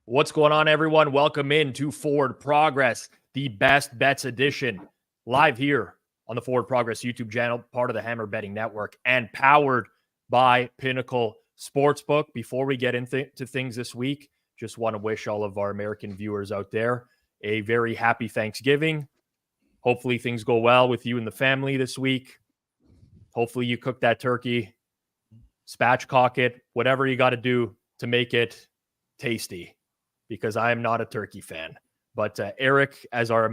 What's going on, everyone? Welcome in to Forward Progress, the Best Bets edition, live here on the Forward Progress YouTube channel, part of the Hammer Betting Network, and powered by Pinnacle Sportsbook. Before we get into things this week, just want to wish all of our American viewers out there a very happy Thanksgiving. Hopefully things go well with you and the family this week. Hopefully you cook that turkey, spatchcock it, whatever you got to do to make it tasty, because I am not a turkey fan. But Eric, as our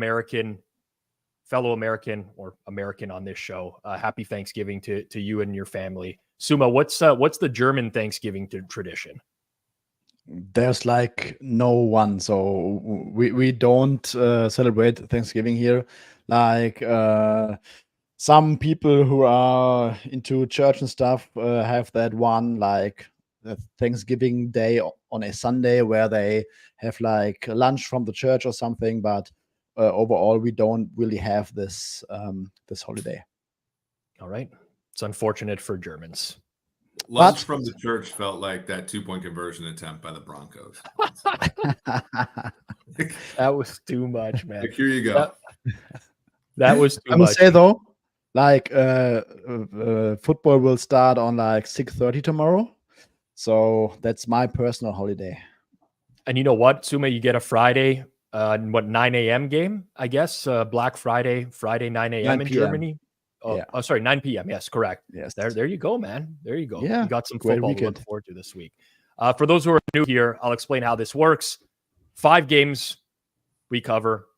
fellow American or American on this show, happy Thanksgiving to you and your family. Suma, what's the German Thanksgiving tradition? There's like no one, so we don't celebrate Thanksgiving here. Like some people who are into church and stuff have that one, like the Thanksgiving day on a Sunday where they have like lunch from the church or something. But overall, we don't really have this this holiday. All right, it's unfortunate for Germans. Lunch from the church felt like that 2-point conversion attempt by the Broncos. That was too much, man. Like, here you go. That was too much. I would say though, like football will start on like 6:30 tomorrow, so that's my personal holiday. And you know what, Suma, you get a Friday, 9 a.m. game, I guess. Black Friday 9 a.m. in Germany. Oh, yeah. Oh, sorry, 9 p.m. Yes, correct. Yes. There you go, man. There you go. Yeah, you got some football to look weekend. forward to this week. For those who are new here, I'll explain how this works. 5 games we cover.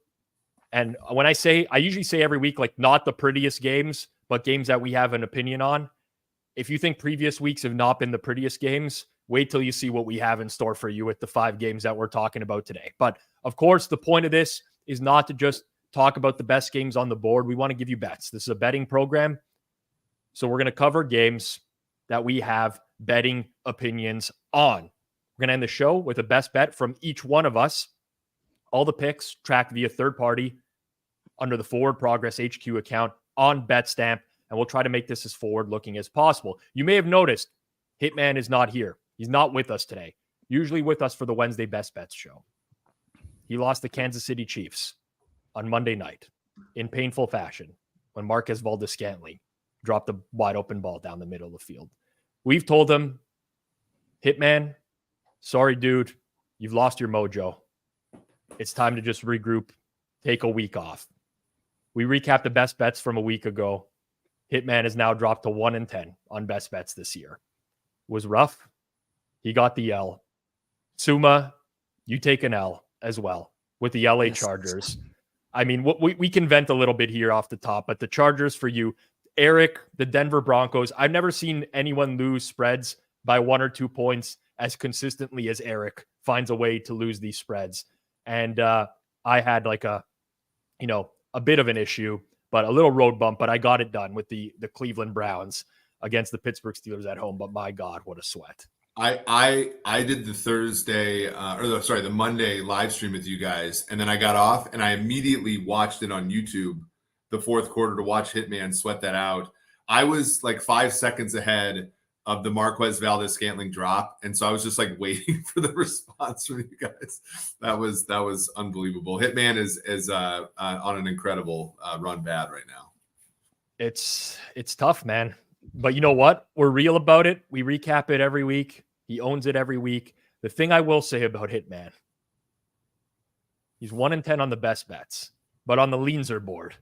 And when I usually say every week, like not the prettiest games, but games that we have an opinion on. If you think previous weeks have not been the prettiest games, wait till you see what we have in store for you with the 5 games that we're talking about today. But of course, the point of this is not to just talk about the best games on the board. We want to give you bets. This is a betting program. So we're going to cover games that we have betting opinions on. We're going to end the show with a best bet from each one of us. All the picks tracked via third party under the Forward Progress HQ account on BetStamp. And we'll try to make this as forward looking as possible. You may have noticed Hitman is not here. He's not with us today. Usually with us for the Wednesday Best Bets show. He lost the Kansas City Chiefs on Monday night in painful fashion when Marquez Valdes-Scantling dropped a wide open ball down the middle of the field. We've told him, Hitman, sorry, dude, you've lost your mojo. It's time to just regroup, take a week off. We recapped the best bets from a week ago. Hitman has now dropped to 1-10 on best bets this year. It was rough. He got the L. Suma, you take an L as well with the LA Chargers. I mean, we can vent a little bit here off the top, but the Chargers for you, Eric, the Denver Broncos, I've never seen anyone lose spreads by 1 or 2 points as consistently as Eric finds a way to lose these spreads. And I had like a bit of an issue, but a little road bump, but I got it done with the Cleveland Browns against the Pittsburgh Steelers at home. But my God, what a sweat. I did the Monday live stream with you guys, and then I got off and I immediately watched it on YouTube, the fourth quarter, to watch Hitman sweat that out. I was like 5 seconds ahead of the Marquez Valdes-Scantling drop, and so I was just like waiting for the response from you guys. That was unbelievable. Hitman is on an incredible run bad right now. It's tough, man. But you know what? We're real about it. We recap it every week. He owns it every week. The thing I will say about Hitman, he's 1-10 on the best bets, but on the Leanser board,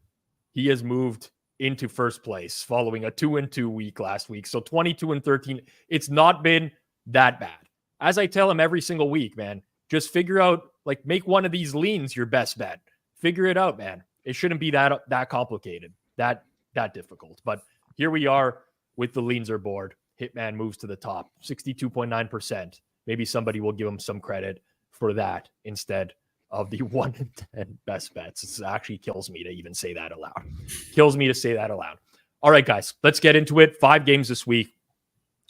he has moved into first place following a 2-2 week last week. So 22-13. It's not been that bad. As I tell him every single week, man, just figure out, like, make one of these leans your best bet. Figure it out, man. It shouldn't be that complicated, that difficult. But here we are with the Leanser board. Hitman moves to the top, 62.9%. Maybe somebody will give him some credit for that instead of the 1-10 best bets. This actually kills me to even say that aloud. Kills me to say that aloud. All right, guys, let's get into it. 5 games this week,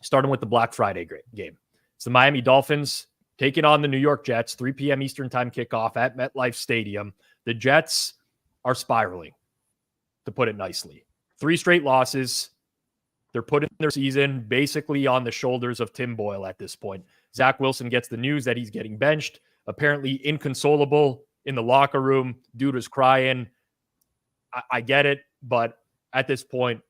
starting with the Black Friday game. It's the Miami Dolphins taking on the New York Jets, 3 p.m. Eastern time kickoff at MetLife Stadium. The Jets are spiraling, to put it nicely. 3 straight losses. They're putting their season basically on the shoulders of Tim Boyle at this point. Zach Wilson gets the news that he's getting benched. apparently inconsolable in the locker room. Dude was crying. I get it, but at this point,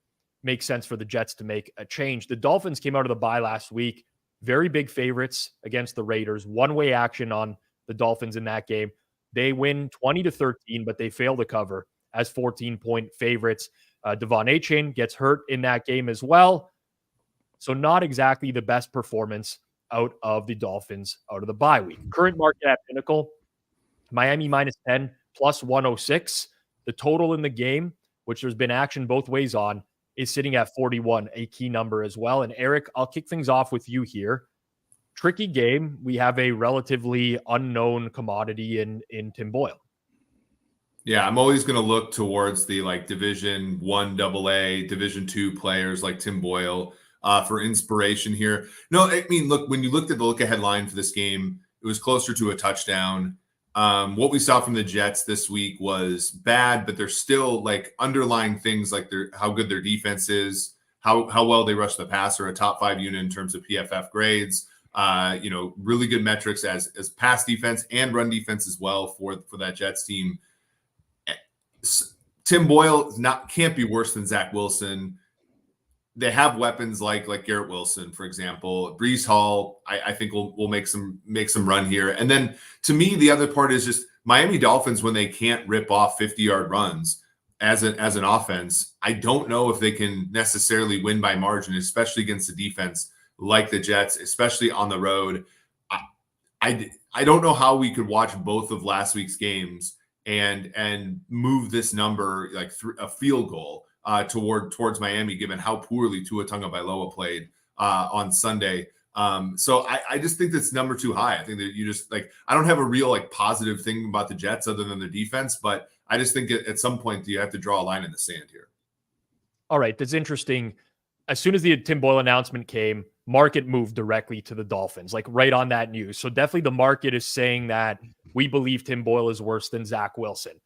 makes sense for the Jets to make a change. The Dolphins came out of the bye last week, very big favorites against the Raiders. One-way action on the Dolphins in that game. They win 20-13, but they fail to cover as 14-point favorites. Devon Achane gets hurt in that game as well. So not exactly the best performance out of the Dolphins out of the bye week. Current market at Pinnacle, Miami -10 plus 106. The total in the game, which there's been action both ways on, is sitting at 41, a key number as well. And Eric, I'll kick things off with you here. Tricky game. We have a relatively unknown commodity in Tim Boyle. Yeah, I'm always going to look towards the like Division 1 AA, Division 2 players like Tim Boyle for inspiration here. No, I mean, look, when you looked at the look-ahead line for this game, it was closer to a touchdown. What we saw from the Jets this week was bad, but there's still like underlying things like how good their defense is, how well they rush the passer, a top 5 unit in terms of PFF grades. Really good metrics as pass defense and run defense as well for that Jets team. Tim Boyle can't be worse than Zach Wilson. They have weapons like Garrett Wilson, for example. Breece Hall, I think will make some run here. And then to me, the other part is just Miami Dolphins when they can't rip off 50-yard runs as an offense. I don't know if they can necessarily win by margin, especially against a defense like the Jets, especially on the road. I don't know how we could watch both of last week's games and move this number like a field goal towards Miami, given how poorly Tua Tagovailoa played on Sunday. So I just think that's number too high. I think that you just like, I don't have a real like positive thing about the Jets other than their defense, but I just think at some point you have to draw a line in the sand here. All right. That's interesting. As soon as the Tim Boyle announcement came, market moved directly to the Dolphins, like right on that news. So definitely the market is saying that we believe Tim Boyle is worse than Zach Wilson.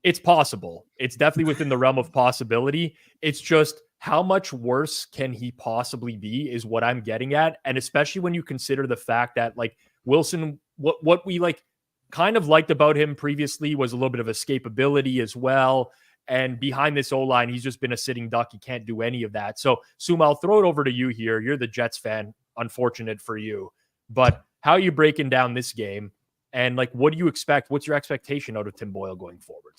It's possible. It's definitely within the realm of possibility. It's just how much worse can he possibly be is what I'm getting at. And especially when you consider the fact that like Wilson, what we like kind of liked about him previously was a little bit of escapability as well. And behind this O-line, he's just been a sitting duck. He can't do any of that. So, Suma, I'll throw it over to you here. You're the Jets fan. Unfortunate for you. But how are you breaking down this game? And, like, what do you expect? What's your expectation out of Tim Boyle going forward?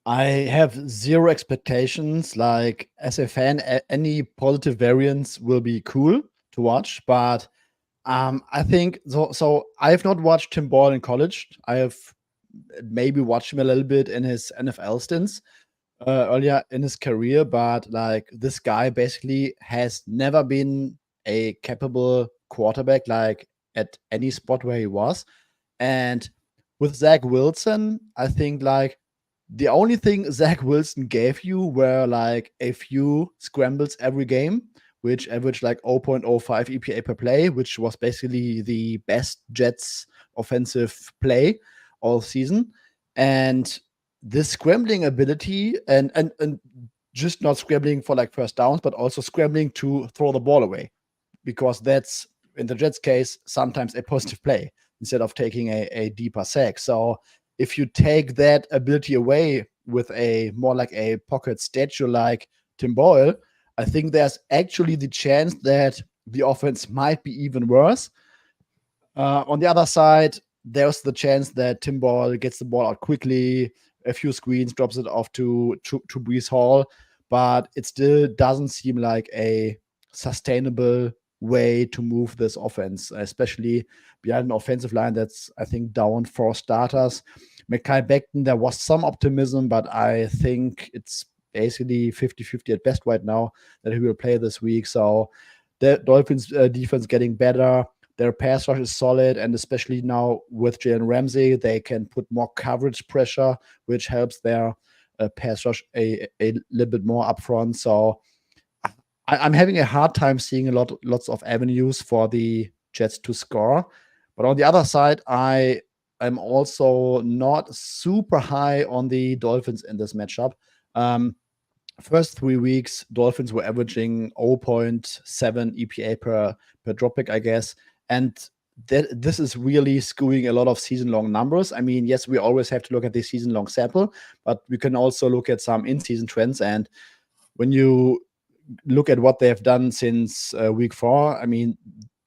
I have zero expectations. Like, as a fan, any positive variance will be cool to watch. But I think so I have not watched Tim Boyle in college. I have maybe watched him a little bit in his NFL stints earlier in his career, but like this guy basically has never been a capable quarterback like at any spot where he was. And with Zach Wilson, I think like the only thing Zach Wilson gave you were like a few scrambles every game, which averaged like 0.05 EPA per play, which was basically the best Jets offensive play all season. And this scrambling ability and just not scrambling for like first downs, but also scrambling to throw the ball away, because that's in the Jets case sometimes a positive play instead of taking a deeper sack. So if you take that ability away with a more like a pocket statue like Tim Boyle, I think there's actually the chance that the offense might be even worse. On the other side, there's the chance that Tim Boyle gets the ball out quickly, a few screens, drops it off to Breece Hall, but it still doesn't seem like a sustainable way to move this offense, especially behind an offensive line that's, I think, down 4 starters. Mekhi Becton, there was some optimism, but I think it's basically 50-50 at best right now that he will play this week. So the Dolphins defense getting better. Their pass rush is solid, and especially now with Jalen Ramsey, they can put more coverage pressure, which helps their pass rush a little bit more up front. So I'm having a hard time seeing lots of avenues for the Jets to score. But on the other side, I am also not super high on the Dolphins in this matchup. First 3 weeks, Dolphins were averaging 0.7 EPA per dropback, I guess. And this is really skewing a lot of season-long numbers. I mean, yes, we always have to look at the season-long sample, but we can also look at some in-season trends. And when you look at what they have done since week 4, I mean,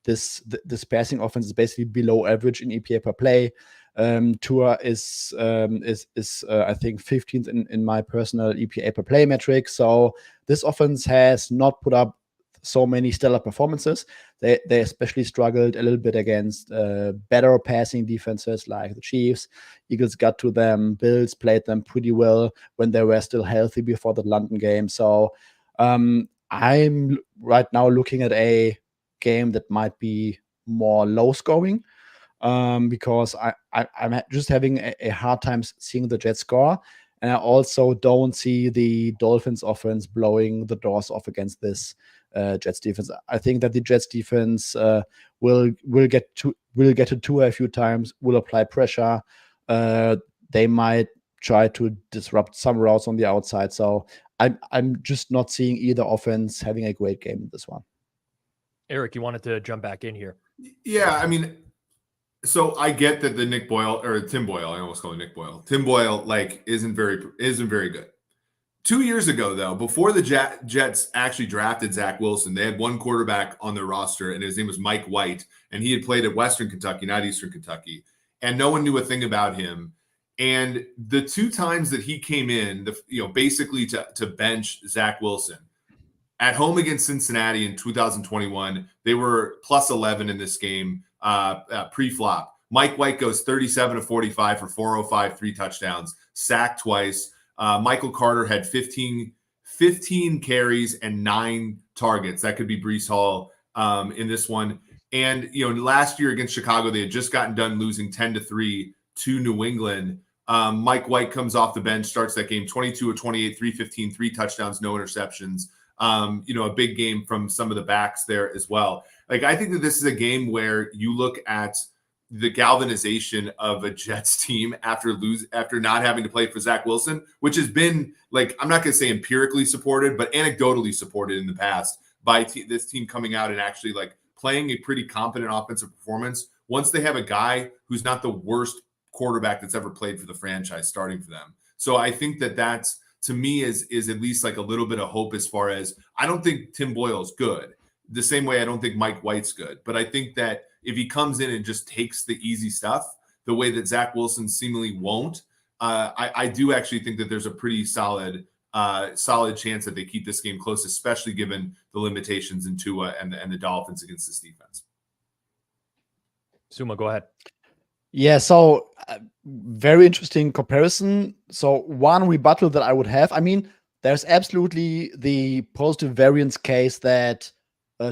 this passing offense is basically below average in EPA per play. Tua is I think 15th in my personal EPA per play metric. So this offense has not put up so many stellar performances. They especially struggled a little bit against better passing defenses like the Chiefs. Eagles got to them. Bills played them pretty well when they were still healthy before the London game. So I'm right now looking at a game that might be more low scoring, because I'm just having a hard time seeing the Jets score. And I also don't see the Dolphins offense blowing the doors off against this Jets defense. I think that the Jets defense will get to Tua a few times, will apply pressure. They might try to disrupt some routes on the outside. So I'm just not seeing either offense having a great game in this one. Eric, you wanted to jump back in here. Yeah, I mean, so I get that the Tim Boyle, I almost call him Nick Boyle. Tim Boyle, like, isn't very good. 2 years ago, though, before the Jets actually drafted Zach Wilson, they had one quarterback on their roster, and his name was Mike White, and he had played at Western Kentucky, not Eastern Kentucky, and no one knew a thing about him. And the 2 times that he came in, basically to bench Zach Wilson, at home against Cincinnati in 2021, they were plus 11 in this game pre-flop. Mike White goes 37 of 45 for 405, 3 touchdowns, sacked twice. Michael Carter had 15 carries and 9 targets. That could be Breece Hall in this one. And, last year against Chicago, they had just gotten done losing 10-3 to New England. Mike White comes off the bench, starts that game 22 of 28, 315, 3 touchdowns, no interceptions. A big game from some of the backs there as well. Like, I think that this is a game where you look at the galvanization of a Jets team after not having to play for Zach Wilson, which has been, like, I'm not going to say empirically supported, but anecdotally supported in the past by this team coming out and actually, like, playing a pretty competent offensive performance once they have a guy who's not the worst quarterback that's ever played for the franchise starting for them. So I think that that's, to me, is at least like a little bit of hope, as far as, I don't think Tim Boyle's good the same way I don't think Mike White's good, but I think that if he comes in and just takes the easy stuff the way that Zach Wilson seemingly won't, I do actually think that there's a pretty solid chance that they keep this game close, especially given the limitations in Tua and the Dolphins against this defense. Suma, go ahead. Yeah, so very interesting comparison. So one rebuttal that I would have, I mean, there's absolutely the positive variance case that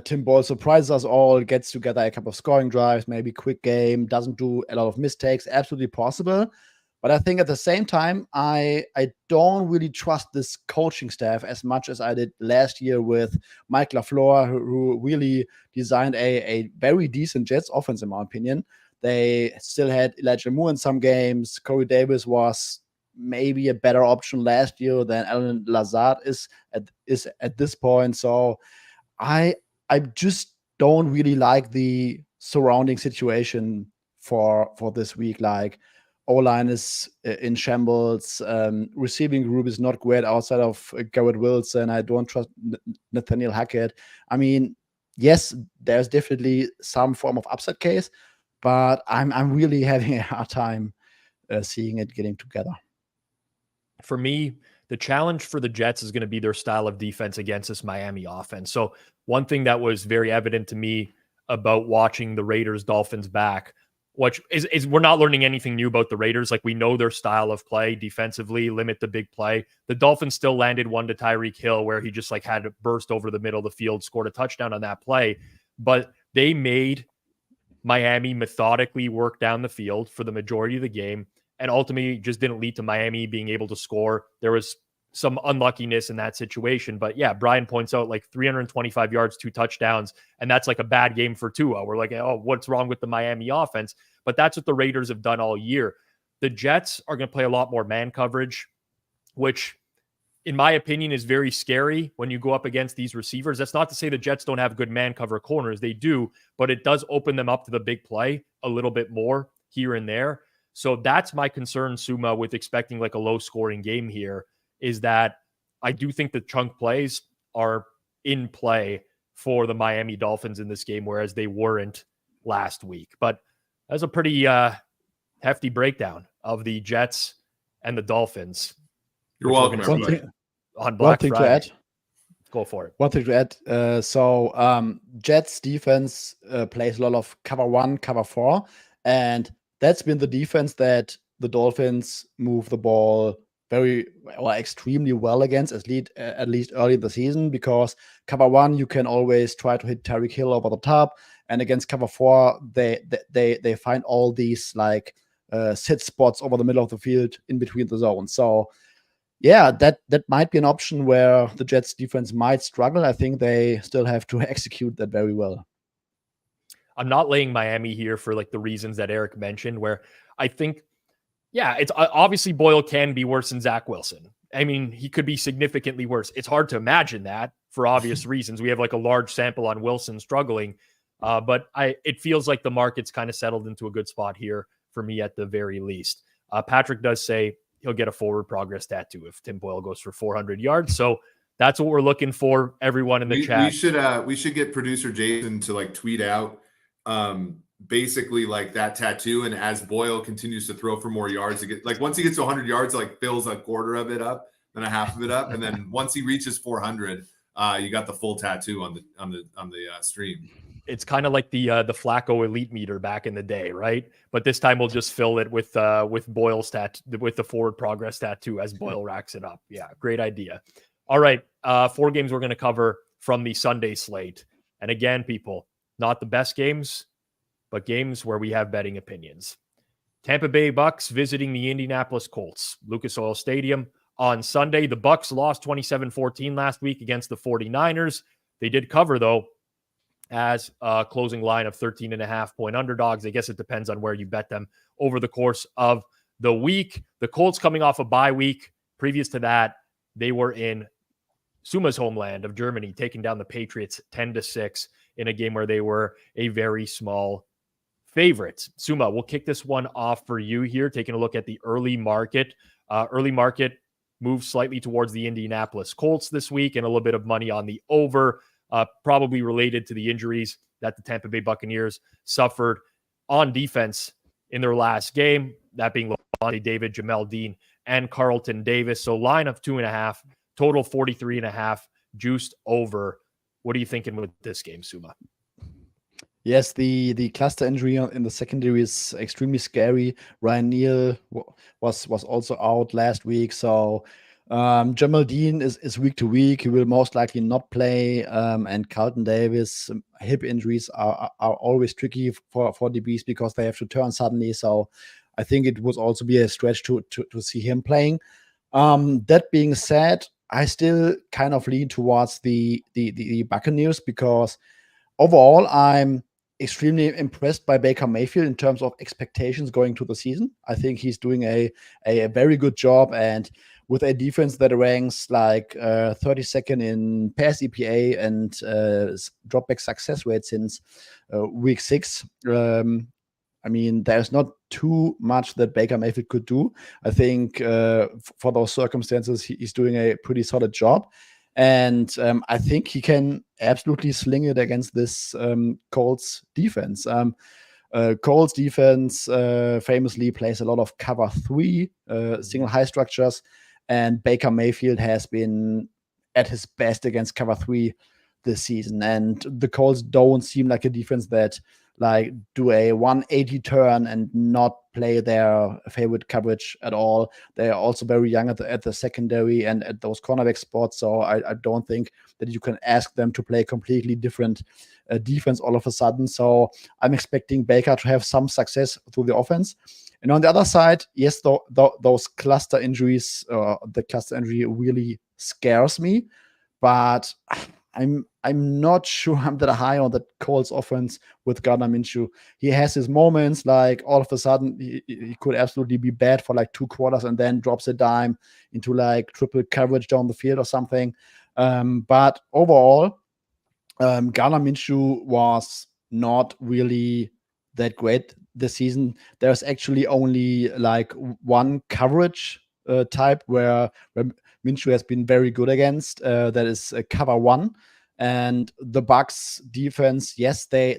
Tim Boyle surprises us all, gets together a couple of scoring drives, maybe quick game, doesn't do a lot of mistakes, absolutely possible. But I think at the same time, I don't really trust this coaching staff as much as I did last year with Mike LaFleur, who really designed a very decent Jets offense, in my opinion. They still had Elijah Moore in some games. Corey Davis was maybe a better option last year than Alan Lazard is at this point. So I just don't really like the surrounding situation for this week. Like, O-line is in shambles. Receiving group is not great outside of Garrett Wilson. I don't trust Nathaniel Hackett. I mean, yes, there's definitely some form of upset case, but I'm really having a hard time seeing it getting together. For me, the challenge for the Jets is going to be their style of defense against this Miami offense. So one thing that was very evident to me about watching the Raiders-Dolphins back, which is we're not learning anything new about the Raiders. Like, we know their style of play defensively, limit the big play. The Dolphins still landed one to Tyreek Hill where he just like had to burst over the middle of the field, scored a touchdown on that play. But they made Miami methodically work down the field for the majority of the game, and ultimately just didn't lead to Miami being able to score. There was some unluckiness in that situation. But yeah, Brian points out like 325 yards, 2 touchdowns, and that's like a bad game for Tua. We're like, oh, what's wrong with the Miami offense? But that's what the Raiders have done all year. The Jets are going to play a lot more man coverage, which in my opinion, is very scary when you go up against these receivers. That's not to say the Jets don't have good man cover corners. They do, but it does open them up to the big play a little bit more here and there. So that's my concern, Suma, with expecting like a low scoring game here, is that I do think the chunk plays are in play for the Miami Dolphins in this game, whereas they weren't last week. But that's a pretty hefty breakdown of the Jets and the Dolphins. You're welcome, One everybody. thing, On Black one thing Friday. to add. Go for it. One thing to add. So Jets defense plays a lot of cover 1, cover 4, and that's been the defense that the Dolphins move the ball extremely well against, at least early in the season, because cover 1 you can always try to hit Tyreek Hill over the top, and against cover 4 they find all these like sit spots over the middle of the field in between the zones. So yeah, that might be an option where the Jets defense might struggle. I think they still have to execute that very well. I'm not laying Miami here for like the reasons that Eric mentioned, where I think, yeah, it's obviously Boyle can be worse than Zach Wilson. I mean, he could be significantly worse. It's hard to imagine that for obvious reasons. We have like a large sample on Wilson struggling, but it feels like the market's kind of settled into a good spot here for me at the very least. Patrick does say he'll get a forward progress tattoo if Tim Boyle goes for 400 yards. So that's what we're looking for. Everyone in the chat. We should get producer Jason to like tweet out basically like that tattoo, and as Boyle continues to throw for more yards, like once he gets to 100 yards, like fills a quarter of it up, then a half of it up, and then once he reaches 400, you got the full tattoo on the stream. It's kind of like the Flacco Elite meter back in the day, right? But this time we'll just fill it with Boyle's with the forward progress tattoo as Boyle racks it up. Yeah, great idea. All right, 4 games we're going to cover from the Sunday slate, and again, people, not the best games, but games where we have betting opinions. Tampa Bay Bucks visiting the Indianapolis Colts, Lucas Oil Stadium on Sunday. The Bucks lost 27-14 last week against the 49ers. They did cover, though, as a closing line of 13.5-point underdogs. I guess it depends on where you bet them over the course of the week. The Colts coming off a bye week. Previous to that, they were in Suma's homeland of Germany, taking down the Patriots 10-6 in a game where they were a very small favorite. Suma, we'll kick this one off for you here, taking a look at the early market. Early market moved slightly towards the Indianapolis Colts this week, and a little bit of money on the over. Probably related to the injuries that the Tampa Bay Buccaneers suffered on defense in their last game, that being Lavonte David, Jamel Dean, and Carlton Davis. So line of 2.5, total 43.5, juiced over. What are you thinking with this game, Suma? Yes, the cluster injury in the secondary is extremely scary. Ryan Neal was also out last week, so Jamel Dean is week to week. He will most likely not play, and Carlton Davis, hip injuries are always tricky for DBs because they have to turn suddenly. So I think it would also be a stretch to see him playing. That being said, I still kind of lean towards the Buccaneers because overall I'm extremely impressed by Baker Mayfield in terms of expectations going to the season. I think he's doing a very good job, and with a defense that ranks like 32nd in pass EPA and dropback success rate since week 6. I mean, there's not too much that Baker Mayfield could do. I think for those circumstances, he's doing a pretty solid job. And I think he can absolutely sling it against this Colts defense. Colts defense famously plays a lot of cover 3, single high structures, and Baker Mayfield has been at his best against cover 3 this season. And the Colts don't seem like a defense that like do a 180 turn and not play their favorite coverage at all. They are also very young at the secondary and at those cornerback spots. So I don't think that you can ask them to play a completely different defense all of a sudden. So I'm expecting Baker to have some success through the offense. And on the other side, yes, those cluster injuries, the cluster injury really scares me, but I'm I'm not sure I'm that high on the Colts offense with Gardner Minshew. He has his moments, like all of a sudden he could absolutely be bad for like 2 quarters and then drops a dime into like triple coverage down the field or something. But overall, Gardner Minshew was not really that great this season. There's actually only like one coverage type where Minshew has been very good against. That is cover 1. And the Bucs defense, yes, they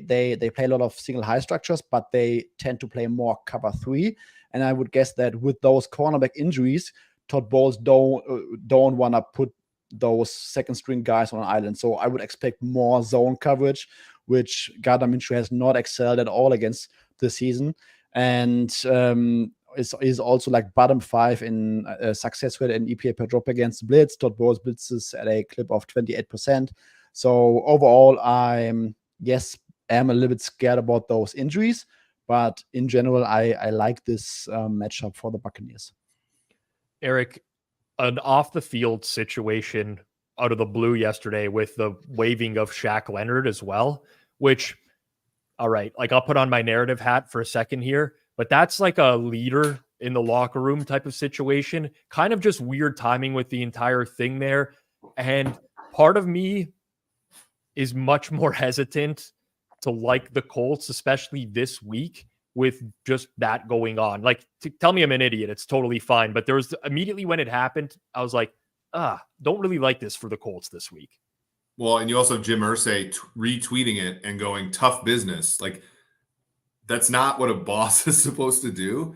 play a lot of single high structures, but they tend to play more cover 3. And I would guess that with those cornerback injuries, Todd Bowles don't want to put those second string guys on an island. So I would expect more zone coverage, which Gardner Minshew has not excelled at all against this season. And is also like bottom 5 in success rate and EPA per drop against blitz. Todd Bowles blitzes at a clip of 28%. So overall, I am a little bit scared about those injuries, but in general, I like this matchup for the Buccaneers. Eric, an off the field situation out of the blue yesterday with the waving of Shaq Leonard as well, which, all right, like I'll put on my narrative hat for a second here, but that's like a leader in the locker room type of situation, kind of just weird timing with the entire thing there. And part of me is much more hesitant to like the Colts, especially this week, with just that going on. Like, tell me I'm an idiot. It's totally fine. But there was immediately when it happened, I was like, don't really like this for the Colts this week. Well, and you also have Jim Irsay retweeting it and going, tough business. Like, that's not what a boss is supposed to do.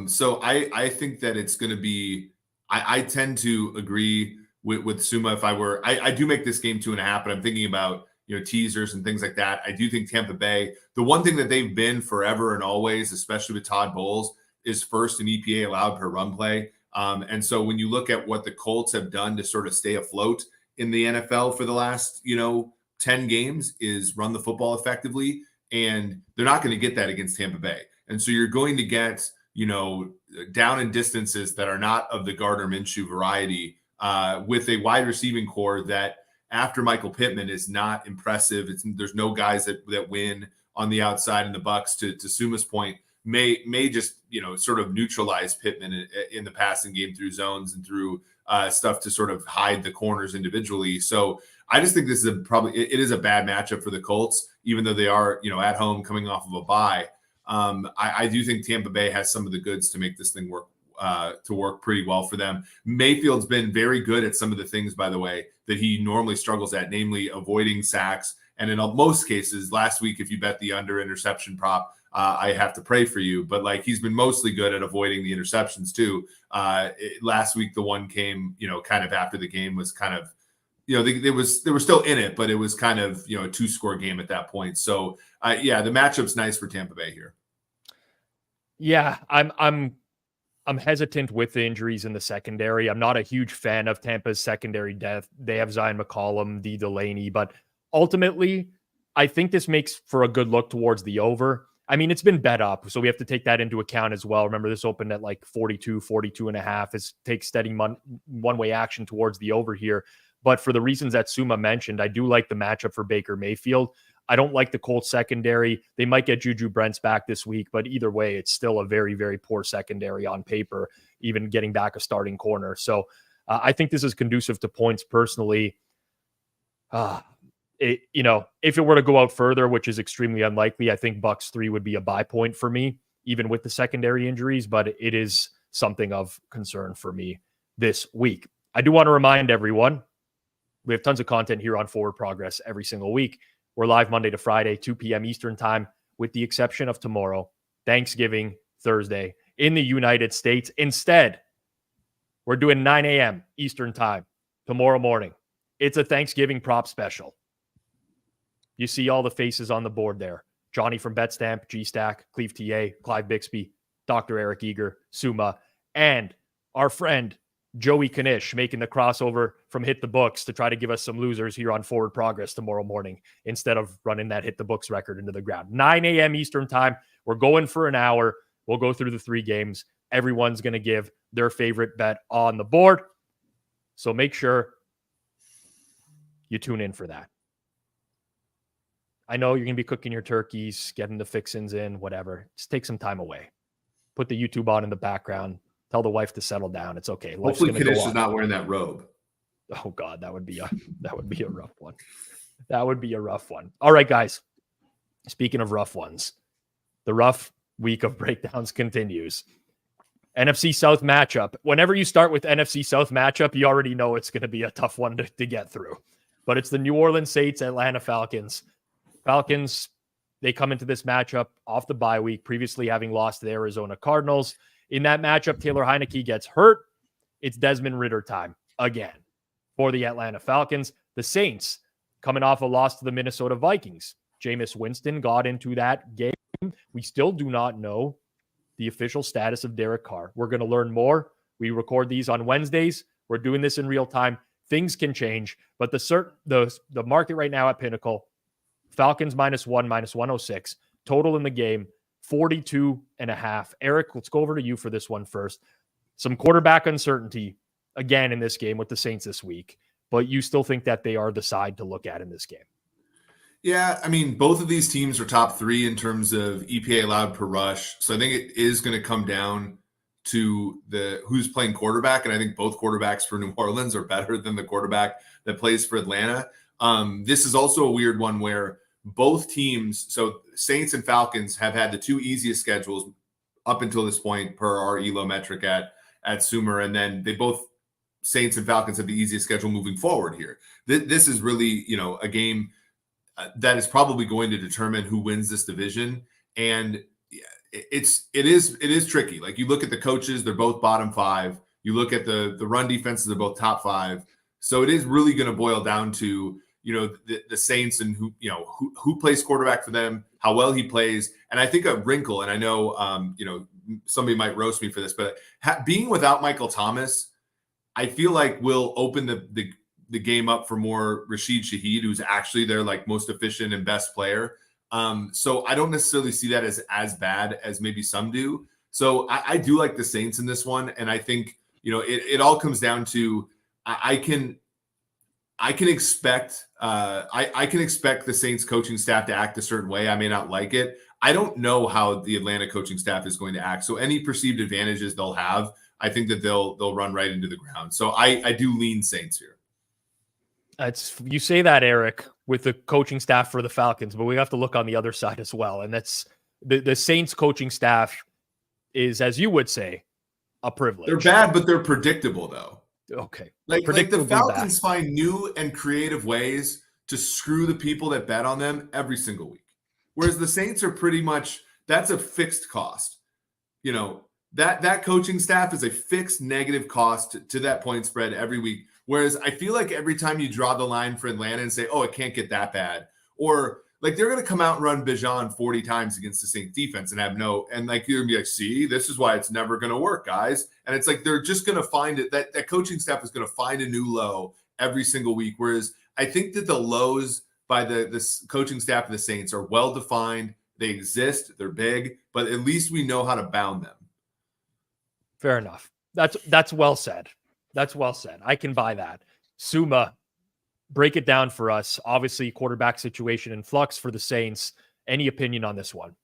So I think that it's going to be, I tend to agree with Suma. If I do make this game 2.5, but I'm thinking about, teasers and things like that. I do think Tampa Bay, the one thing that they've been forever and always, especially with Todd Bowles, is first in EPA allowed per run play. And so when you look at what the Colts have done to sort of stay afloat in the NFL for the last, 10 games is run the football effectively. And they're not going to get that against Tampa Bay. And so you're going to get, down in distances that are not of the Gardner Minshew variety with a wide receiving core that, after Michael Pittman, is not impressive. There's no guys that win on the outside, and the Bucs, to Suma's point, may just sort of neutralize Pittman in the passing game through zones and through stuff to sort of hide the corners individually. So I just think this is it is a bad matchup for the Colts, even though they are at home coming off of a bye. I do think Tampa Bay has some of the goods to make this thing work pretty well for them. Mayfield's been very good at some of the things, by the way, that he normally struggles at, namely avoiding sacks. And in most cases, last week, if you bet the under interception prop, I have to pray for you. But like, he's been mostly good at avoiding the interceptions too. Last week, the one came, kind of after the game was kind of, they were still in it, but it was kind of, a 2-score game at that point. So the matchup's nice for Tampa Bay here. Yeah, I'm hesitant with the injuries in the secondary. I'm not a huge fan of Tampa's secondary depth. They have Zion McCollum, D. Delaney, but ultimately, I think this makes for a good look towards the over. I mean, it's been bet up, so we have to take that into account as well. Remember, this opened at like 42.5. It takes steady one-way action towards the over here. But for the reasons that Suma mentioned, I do like the matchup for Baker Mayfield. I don't like the Colts secondary. They might get Juju Brents back this week, but either way, it's still a very, very poor secondary on paper, even getting back a starting corner. So I think this is conducive to points personally. If it were to go out further, which is extremely unlikely, I think Bucs 3 would be a buy point for me, even with the secondary injuries, but it is something of concern for me this week. I do want to remind everyone, we have tons of content here on Forward Progress every single week. We're live Monday to Friday, 2 p.m. Eastern time, with the exception of tomorrow, Thanksgiving Thursday in the United States. Instead, we're doing 9 a.m. Eastern time tomorrow morning. It's a Thanksgiving prop special. You see all the faces on the board there. Johnny from BetStamp, G-Stack, Cleve TA, Clive Bixby, Dr. Eric Eager, Suma, and our friend Joey Kanish making the crossover from Hit the Books to try to give us some losers here on Forward Progress tomorrow morning instead of running that Hit the Books record into the ground. 9 a.m. Eastern time. We're going for an hour. We'll go through the 3 games. Everyone's going to give their favorite bet on the board. So make sure you tune in for that. I know you're going to be cooking your turkeys, getting the fixins in, whatever. Just take some time away. Put the YouTube on in the background. Tell the wife to settle down. It's okay. Life's Hopefully, going to go Kiddush on. is not wearing that robe. Oh God, that would be a rough one. That would be a rough one. All right, guys. Speaking of rough ones, the rough week of breakdowns continues. NFC South matchup. Whenever you start with NFC South matchup, you already know it's going to be a tough one to get through. But it's the New Orleans Saints, Atlanta Falcons. Falcons, they come into this matchup off the bye week, previously having lost to the Arizona Cardinals. In that matchup, Taylor Heineke gets hurt. It's Desmond Ridder time again for the Atlanta Falcons. The Saints coming off a loss to the Minnesota Vikings. Jameis Winston got into that game. We still do not know the official status of Derek Carr. We're going to learn more. We record these on Wednesdays. We're doing this in real time. Things can change, but the market right now at Pinnacle, Falcons -1, -106. Total in the game, 42.5. Eric, let's go over to you for this one first. Some quarterback uncertainty again in this game with the Saints this week, but you still think that they are the side to look at in this game? Yeah, I mean, both of these teams are top 3 in terms of EPA allowed per rush. So I think it is going to come down to who's playing quarterback. And I think both quarterbacks for New Orleans are better than the quarterback that plays for Atlanta. This is also a weird one where both teams, so Saints and Falcons, have had the 2 easiest schedules up until this point per our ELO metric at Sommer. And then they both, Saints and Falcons, have the easiest schedule moving forward here. This is really, a game that is probably going to determine who wins this division. And it is tricky. Like, you look at the coaches, they're both bottom 5. You look at the run defenses, they're both top 5. So it is really going to boil down to, the Saints and who plays quarterback for them, how well he plays. And I think a wrinkle, and I know, somebody might roast me for this, but being without Michael Thomas, I feel like will open the game up for more Rashid Shaheed, who's actually their most efficient and best player. So I don't necessarily see that as bad as maybe some do. So I do like the Saints in this one. And I think, it all comes down to, I can expect the Saints coaching staff to act a certain way. I may not like it. I don't know how the Atlanta coaching staff is going to act. So any perceived advantages they'll have, I think that they'll run right into the ground. So I do lean Saints here. You say that, Eric, with the coaching staff for the Falcons, but we have to look on the other side as well. And that's the Saints coaching staff is, as you would say, a privilege. They're bad, but they're predictable, though. Okay. Like the Falcons find new and creative ways to screw the people that bet on them every single week. Whereas the Saints are pretty much, that's a fixed cost. That coaching staff is a fixed negative cost to that point spread every week. Whereas I feel like every time you draw the line for Atlanta and say, oh, it can't get that bad, or they're going to come out and run Bijan 40 times against the Saints defense and have you're going to be like, see, this is why it's never going to work, guys. And it's like, they're just going to find it. That coaching staff is going to find a new low every single week. Whereas I think that the lows by the coaching staff of the Saints are well-defined. They exist. They're big, but at least we know how to bound them. Fair enough. That's well said. That's well said. I can buy that. Suma, break it down for us. Obviously, quarterback situation in flux for the Saints. Any opinion on this one?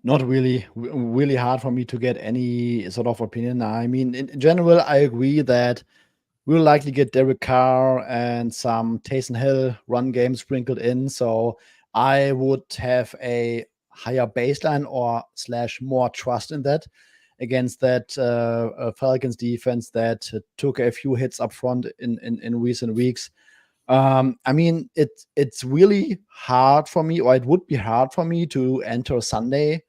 Not really. Really hard for me to get any sort of opinion. I mean, in general, I agree that we'll likely get Derek Carr and some Taysom Hill run game sprinkled in. So I would have a higher baseline or / more trust in that against that Falcons defense that took a few hits up front in recent weeks. I mean, it's really hard for me, or it would be hard for me to enter Sunday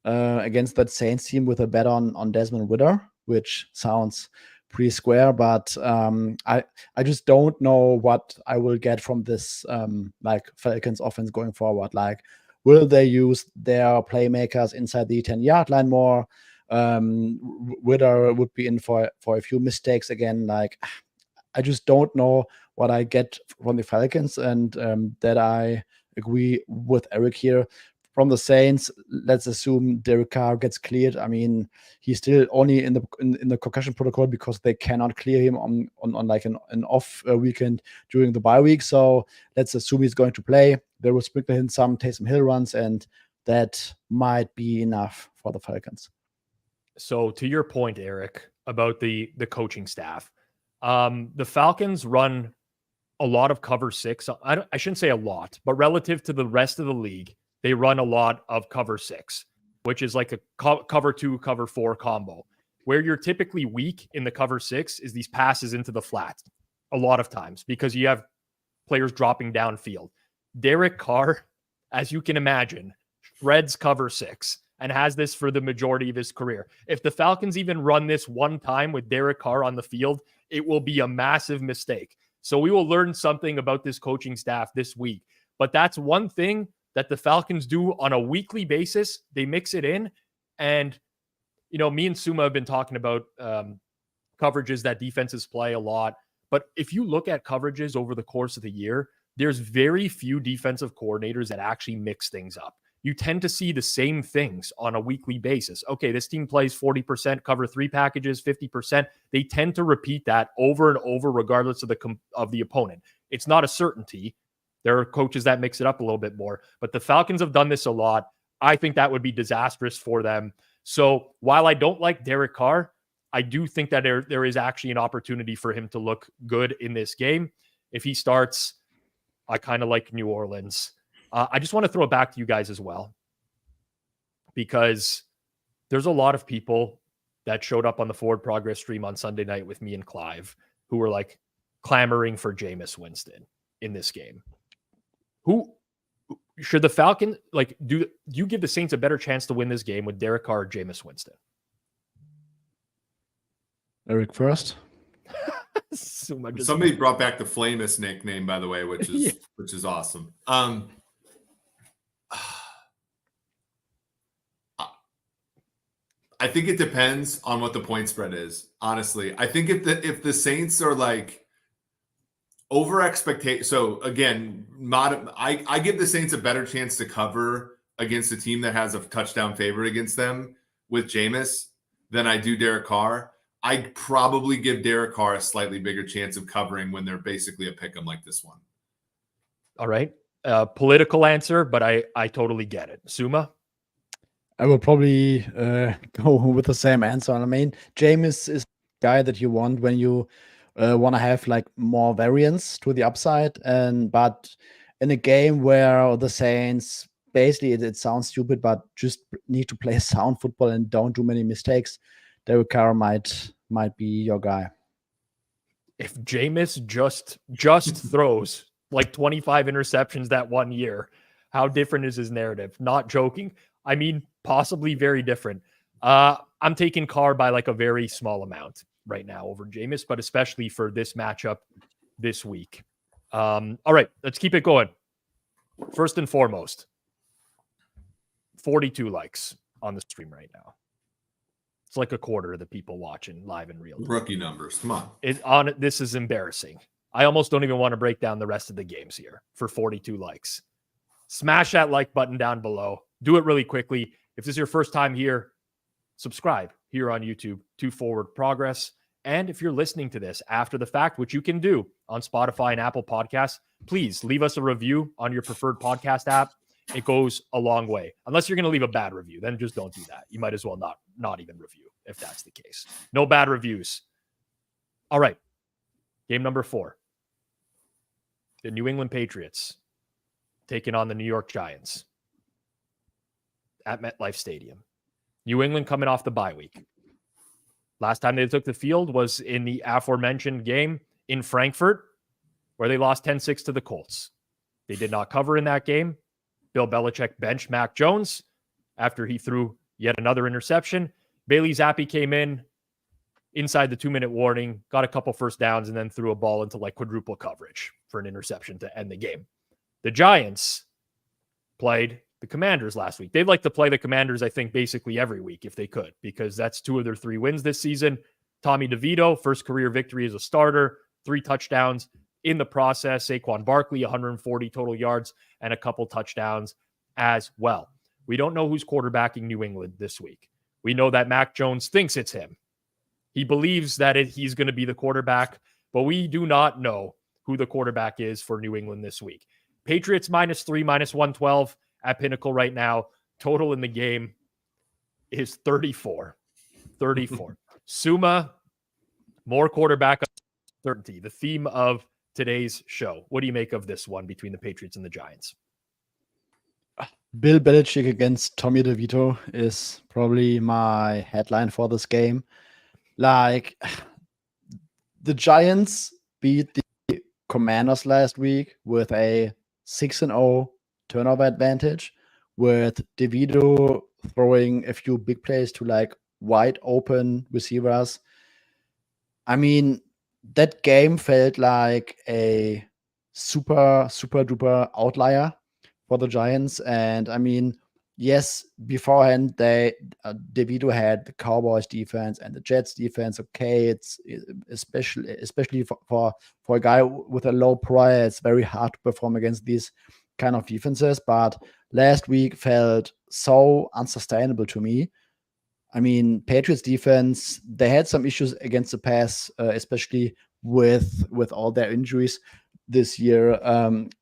against that Saints team with a bet on Desmond Ridder, which sounds pretty square, but I just don't know what I will get from this Falcons offense going forward. Will they use their playmakers inside the 10-yard line more? Ridder would be in for a few mistakes again. I just don't know what I get from the Falcons, and that I agree with Eric here. From the Saints, let's assume Derek Carr gets cleared. I mean, he's still only in the concussion protocol because they cannot clear him on an off weekend during the bye week. So let's assume he's going to play. they will sprinkle in some Taysom Hill runs, and that might be enough for the Falcons. So to your point, Eric, about the coaching staff, the Falcons run a lot of cover 6. I shouldn't say a lot, but relative to the rest of the league, they run a lot of cover 6, which is like a cover 2, cover 4 combo. Where you're typically weak in the cover 6 is these passes into the flat a lot of times because you have players dropping downfield. Derek Carr, as you can imagine, shreds cover 6 and has this for the majority of his career. If the Falcons even run this one time with Derek Carr on the field, it will be a massive mistake. So we will learn something about this coaching staff this week. But that's one thing that the Falcons do on a weekly basis. They mix it in. And, you know, me and Suma have been talking about coverages that defenses play a lot. But if you look at coverages over the course of the year, there's very few defensive coordinators that actually mix things up. You tend to see the same things on a weekly basis. Okay, this team plays 40% cover 3 packages, 50%. They tend to repeat that over and over, regardless of the opponent. It's not a certainty. There are coaches that mix it up a little bit more, but the Falcons have done this a lot. I think that would be disastrous for them. So while I don't like Derek Carr, I do think that there is actually an opportunity for him to look good in this game. If he starts, I kind of like New Orleans. I just want to throw it back to you guys as well, because there's a lot of people that showed up on the Forward Progress stream on Sunday night with me and Clive who were like clamoring for Jameis Winston in this game. Who should the Falcons, like, do you give the Saints a better chance to win this game with Derek Carr or Jameis Winston? Eric first. Somebody brought back the Flamus nickname, by the way, which is awesome. I think it depends on what the point spread is. Honestly, I think if the Saints are like over expectation, so again, I give the Saints a better chance to cover against a team that has a touchdown favorite against them with Jameis than I do Derek Carr. I'd probably give Derek Carr a slightly bigger chance of covering when they're basically a pick 'em like this one. All right. Political answer, but I totally get it. Suma? I will probably go with the same answer. I mean, Jameis is the guy that you want when you want to have like more variance to the upside. But in a game where the Saints, basically it sounds stupid, but just need to play sound football and don't do many mistakes, Derek Carr might be your guy. If Jameis just throws like 25 interceptions that one year, how different is his narrative? Not joking. I mean, possibly very different. I'm taking Carr by like a very small amount right now over Jameis, but especially for this matchup this week. All right, let's keep it going. First and foremost, 42 likes on the stream right now. It's like a quarter of the people watching live in real time. Rookie numbers. Come on. This is embarrassing. I almost don't even want to break down the rest of the games here for 42 likes. Smash that like button down below. Do it really quickly. If this is your first time here, subscribe here on YouTube to Forward Progress. And if you're listening to this after the fact, which you can do on Spotify and Apple Podcasts, please leave us a review on your preferred podcast app. It goes a long way. Unless you're going to leave a bad review, then just don't do that. You might as well not even review if that's the case. No bad reviews. All right. Game number 4. The New England Patriots taking on the New York Giants at MetLife Stadium. New England coming off the bye week. Last time they took the field was in the aforementioned game in Frankfurt, where they lost 10-6 to the Colts. They did not cover in that game. Bill Belichick benched Mac Jones after he threw yet another interception. Bailey Zappi came in inside the 2-minute warning, got a couple first downs, and then threw a ball into like quadruple coverage for an interception to end the game. The Giants played the Commanders last week. They'd like to play the Commanders, I think, basically every week if they could, because that's 2 of their 3 wins this season. Tommy DeVito, first career victory as a starter, 3 touchdowns in the process. Saquon Barkley, 140 total yards and a couple touchdowns as well. We don't know who's quarterbacking New England this week. We know that Mac Jones thinks it's him. He believes that he's going to be the quarterback, but we do not know who the quarterback is for New England this week. Patriots -3, -112 at Pinnacle right now. Total in the game is 34. 34. Suma, more quarterback uncertainty, the theme of today's show. What do you make of this one between the Patriots and the Giants? Bill Belichick against Tommy DeVito is probably my headline for this game. Like, the Giants beat the Commanders last week with a 6-0 turnover advantage, with DeVito throwing a few big plays to like wide open receivers. I mean, that game felt like a super duper outlier for the Giants. And I mean, yes, beforehand DeVito had the Cowboys defense and the Jets defense. Okay, it's especially for a guy with a low prior, it's very hard to perform against these kind of defenses. But last week felt so unsustainable to me. I mean, Patriots defense, they had some issues against the pass, especially with all their injuries this year.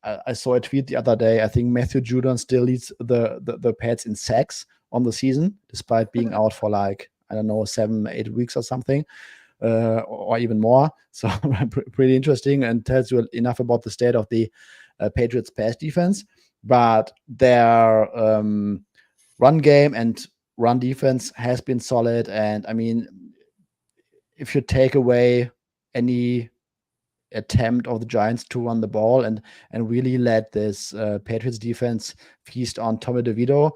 I saw a tweet the other day. I think Matthew Judon still leads the Pats in sacks on the season, despite being out for like, I don't know, 7-8 weeks or something, or even more. So pretty interesting, and tells you enough about the state of the Patriots pass defense. But their run game and run defense has been solid. And I mean, if you take away any attempt of the Giants to run the ball and really let this Patriots defense feast on Tommy DeVito,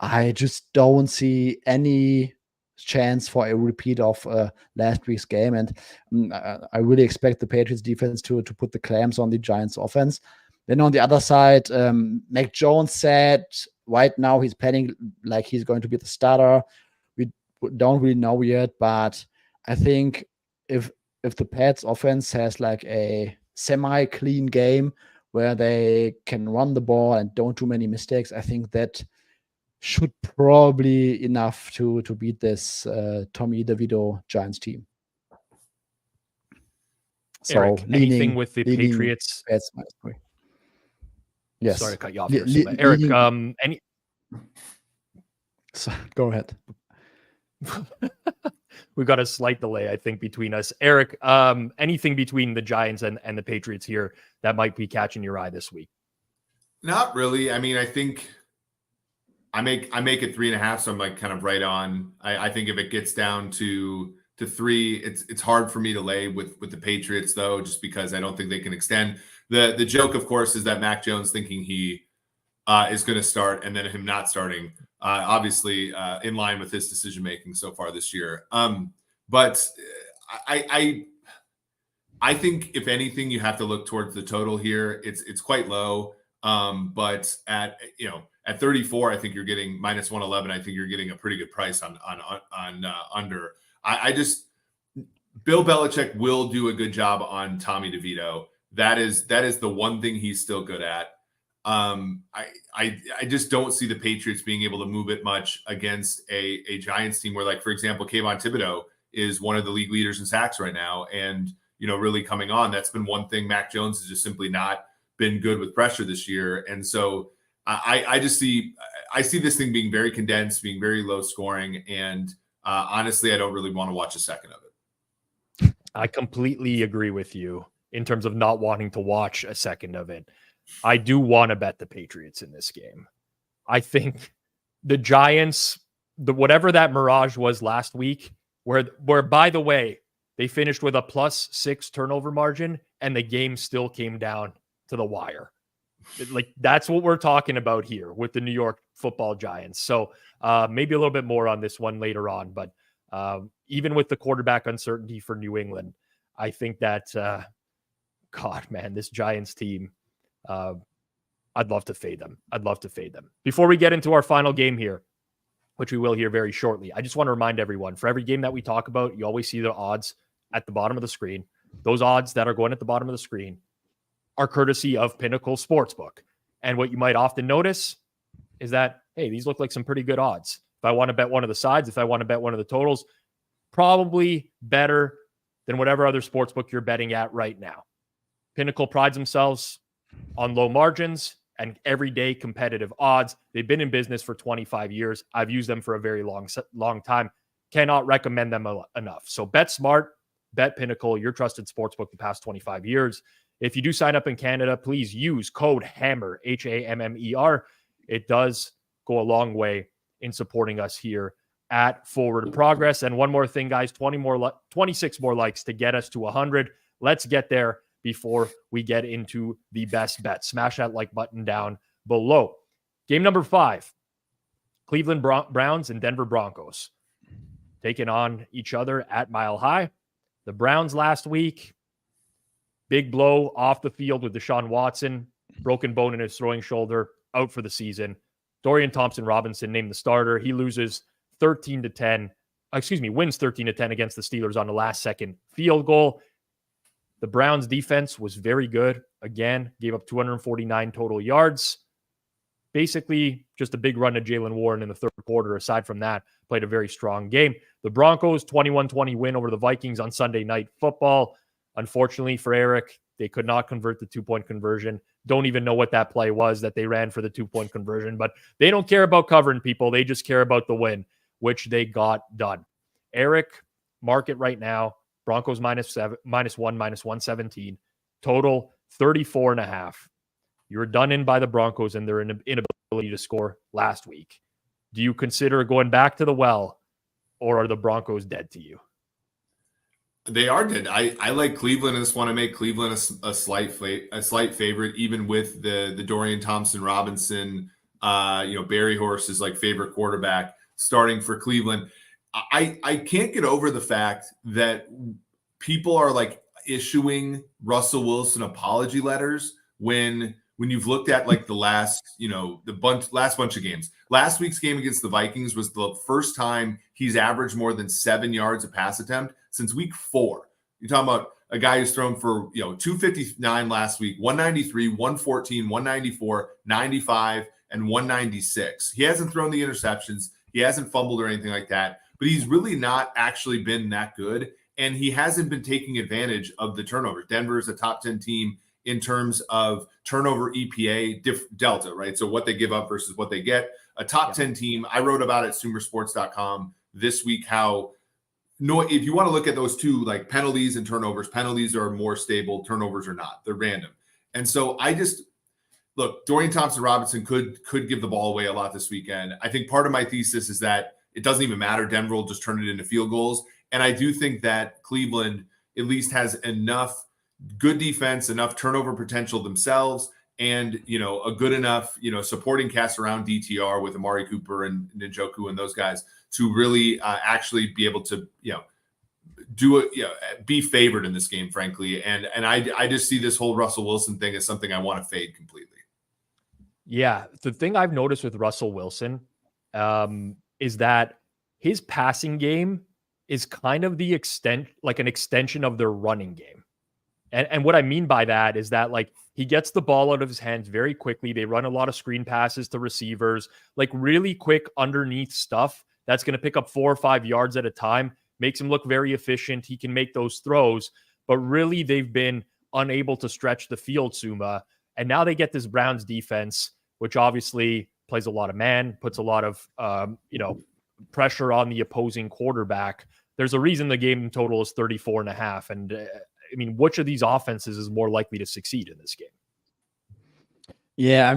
I just don't see any chance for a repeat of last week's game. And I really expect the Patriots defense to put the clamps on the Giants offense. Then on the other side, Mac Jones said right now he's planning like he's going to be the starter. We don't really know yet, but I think if the Pats offense has like a semi-clean game where they can run the ball and don't do many mistakes, I think that should probably enough to beat this Tommy DeVito Giants team. So Eric, anything with the Patriots? Pats -3. Yes. Sorry to cut you off here, Suma. Eric, any? So, go ahead. We've got a slight delay, I think, between us. Eric, anything between the Giants and the Patriots here that might be catching your eye this week? Not really. I mean, I think I make it 3.5, so I'm like kind of right on. I think if it gets down to 3, it's hard for me to lay with the Patriots though, just because I don't think they can extend. The joke, of course, is that Mac Jones thinking he is going to start and then him not starting. Obviously, in line with his decision making so far this year. But I think if anything, you have to look towards the total here. It's quite low. But at 34, I think you're getting -111. I think you're getting a pretty good price on under. I just Bill Belichick will do a good job on Tommy DeVito. That is the one thing he's still good at. I just don't see the Patriots being able to move it much against a Giants team where, like, for example, Kayvon Thibodeau is one of the league leaders in sacks right now, and really coming on. That's been one thing. Mac Jones has just simply not been good with pressure this year, and so I see this thing being very condensed, being very low scoring, and honestly, I don't really want to watch a second of it. I completely agree with you in terms of not wanting to watch a second of it. I do want to bet the Patriots in this game. I think the Giants, whatever that mirage was last week, where by the way, they finished with a +6 turnover margin and the game still came down to the wire. Like, that's what we're talking about here with the New York Football Giants. So maybe a little bit more on this one later on, but even with the quarterback uncertainty for New England, I think that, God, man, this Giants team, I'd love to fade them. Before we get into our final game here, which we will hear very shortly, I just want to remind everyone, for every game that we talk about, you always see the odds at the bottom of the screen. Those odds that are going at the bottom of the screen are courtesy of Pinnacle Sportsbook. And what you might often notice is that, hey, these look like some pretty good odds. If I want to bet one of the sides, if I want to bet one of the totals, probably better than whatever other sportsbook you're betting at right now. Pinnacle prides themselves on low margins and everyday competitive odds. They've been in business for 25 years. I've used them for a very long time. Cannot recommend them enough. So bet smart, bet Pinnacle, your trusted sportsbook the past 25 years. If you do sign up in Canada, please use code HAMMER, HAMMER. It does go a long way in supporting us here at Forward Progress. And one more thing, guys, 26 more likes to get us to 100. Let's get there before we get into the best bet. Smash that like button down below. Game number 5, Cleveland Browns and Denver Broncos taking on each other at Mile High. The Browns last week, big blow off the field with Deshaun Watson, broken bone in his throwing shoulder, out for the season. Dorian Thompson-Robinson named the starter. He wins 13-10 against the Steelers on the last-second field goal. The Browns defense was very good. Again, gave up 249 total yards. Basically, just a big run to Jaylen Warren in the third quarter. Aside from that, played a very strong game. The Broncos, 21-20 win over the Vikings on Sunday Night Football. Unfortunately for Eric, they could not convert the 2-point conversion. Don't even know what that play was that they ran for the 2-point conversion, but they don't care about covering people. They just care about the win, which they got done. Eric, market right now, Broncos -1, -117. Total 34.5. You were done in by the Broncos and their inability to score last week. Do you consider going back to the well, or are the Broncos dead to you? They are dead. I like Cleveland. I just want to make Cleveland a slight favorite, even with the Dorian Thompson-Robinson, Barry Horse's like favorite quarterback starting for Cleveland. I can't get over the fact that people are like issuing Russell Wilson apology letters when you've looked at like the last bunch of games. Last week's game against the Vikings was the first time he's averaged more than 7 yards a pass attempt since week 4. You're talking about a guy who's thrown for 259 last week, 193, 114, 194, 95, and 196. He hasn't thrown the interceptions. He hasn't fumbled or anything like that, but he's really not actually been that good. And he hasn't been taking advantage of the turnovers. Denver is a top 10 team in terms of turnover EPA delta, right? So what they give up versus what they get. A top 10 team. I wrote about it at sumersports.com this week how if you want to look at those two, like penalties and turnovers, penalties are more stable, turnovers are not. They're random. And so look, Dorian Thompson-Robinson could give the ball away a lot this weekend. I think part of my thesis is that it doesn't even matter. Denver will just turn it into field goals. And I do think that Cleveland at least has enough good defense, enough turnover potential themselves, and a good enough supporting cast around DTR with Amari Cooper and Njoku and those guys to really actually be able to be favored in this game, frankly. And I just see this whole Russell Wilson thing as something I want to fade completely. Yeah, the thing I've noticed with Russell Wilson is that his passing game is kind of an extension of their running game. And what I mean by that is that like he gets the ball out of his hands very quickly. They run a lot of screen passes to receivers, like really quick underneath stuff that's going to pick up 4 or 5 yards at a time, makes him look very efficient. He can make those throws, but really they've been unable to stretch the field, Suma. And now they get this Browns defense, which obviously plays a lot of man, puts a lot of, pressure on the opposing quarterback. There's a reason the game total is 34.5. And which of these offenses is more likely to succeed in this game? Yeah,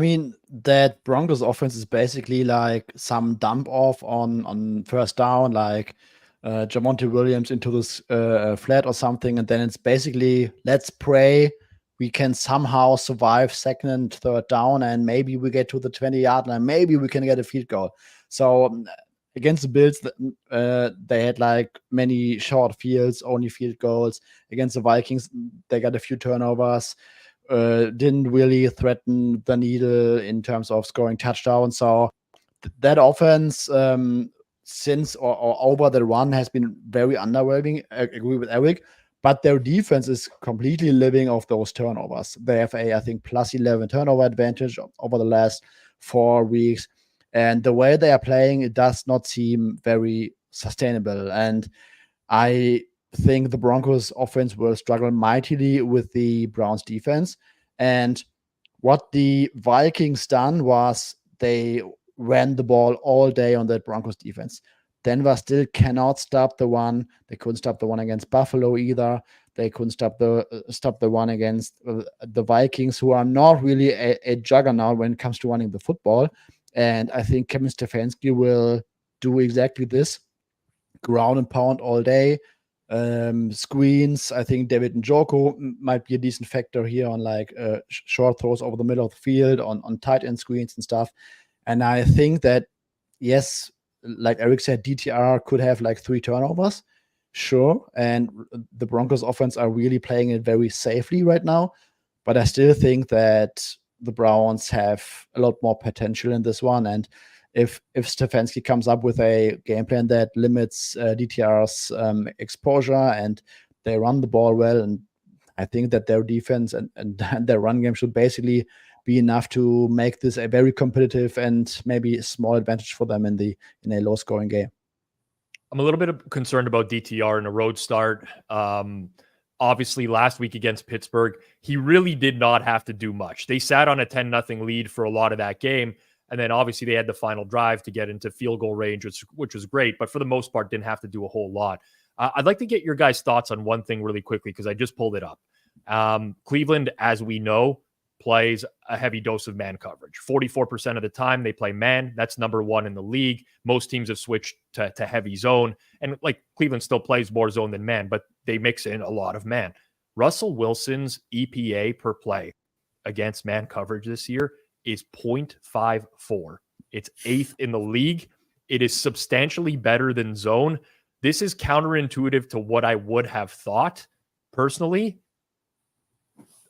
that Broncos offense is basically like some dump off on first down, like Jamonte Williams into this flat or something. And then it's basically, let's pray we can somehow survive second and third down, and maybe we get to the 20-yard line, maybe we can get a field goal. So against the Bills, they had like many short fields, only field goals. Against the Vikings, they got a few turnovers, didn't really threaten the needle in terms of scoring touchdowns. So that offense, since or over the run, has been very underwhelming. I agree with Eric. But their defense is completely living off those turnovers. They have I think, plus 11 turnover advantage over the last 4 weeks. And the way they are playing, it does not seem very sustainable. And I think the Broncos offense will struggle mightily with the Browns defense. And what the Vikings done was they ran the ball all day on that Broncos defense. Denver still cannot stop the one. They couldn't stop the one against Buffalo either. They couldn't stop the one against the Vikings, who are not really a juggernaut when it comes to running the football. And I think Kevin Stefanski will do exactly this: ground and pound all day. Screens. I think David Njoku might be a decent factor here on like short throws over the middle of the field, on tight end screens and stuff. And I think that, yes, like Eric said, DTR could have like 3 turnovers, sure. And the Broncos offense are really playing it very safely right now. But I still think that the Browns have a lot more potential in this one. And if Stefanski comes up with a game plan that limits DTR's exposure and they run the ball well, and I think that their defense and their run game should basically be enough to make this a very competitive and maybe a small advantage for them in a low scoring game. I'm a little bit concerned about DTR in a road start. Obviously, last week against Pittsburgh, he really did not have to do much. They sat on a 10-0 lead for a lot of that game. And then obviously they had the final drive to get into field goal range, which was great. But for the most part, didn't have to do a whole lot. I'd like to get your guys' thoughts on one thing really quickly, because I just pulled it up. Cleveland, as we know, plays a heavy dose of man coverage. 44% of the time they play man. That's number 1 in the league. Most teams have switched to heavy zone. And like Cleveland still plays more zone than man, but they mix in a lot of man. Russell Wilson's EPA per play against man coverage this year is 0.54. It's 8th in the league. It is substantially better than zone. This is counterintuitive to what I would have thought personally.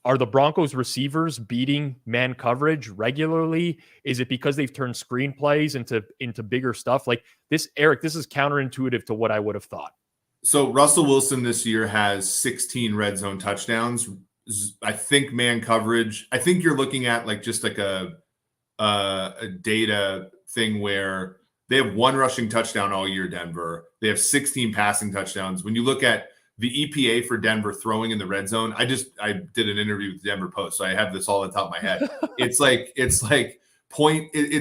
Are the Broncos receivers beating man coverage regularly? Is it because they've turned screen plays into bigger stuff? Like this, Eric, this is counterintuitive to what I would have thought. So Russell Wilson this year has 16 red zone touchdowns. I think man coverage, I think you're looking at like just like a data thing where they have 1 rushing touchdown all year, Denver. They have 16 passing touchdowns. When you look at the EPA for Denver throwing in the red zone, I did an interview with the Denver Post, so I have this all on top of my head. It's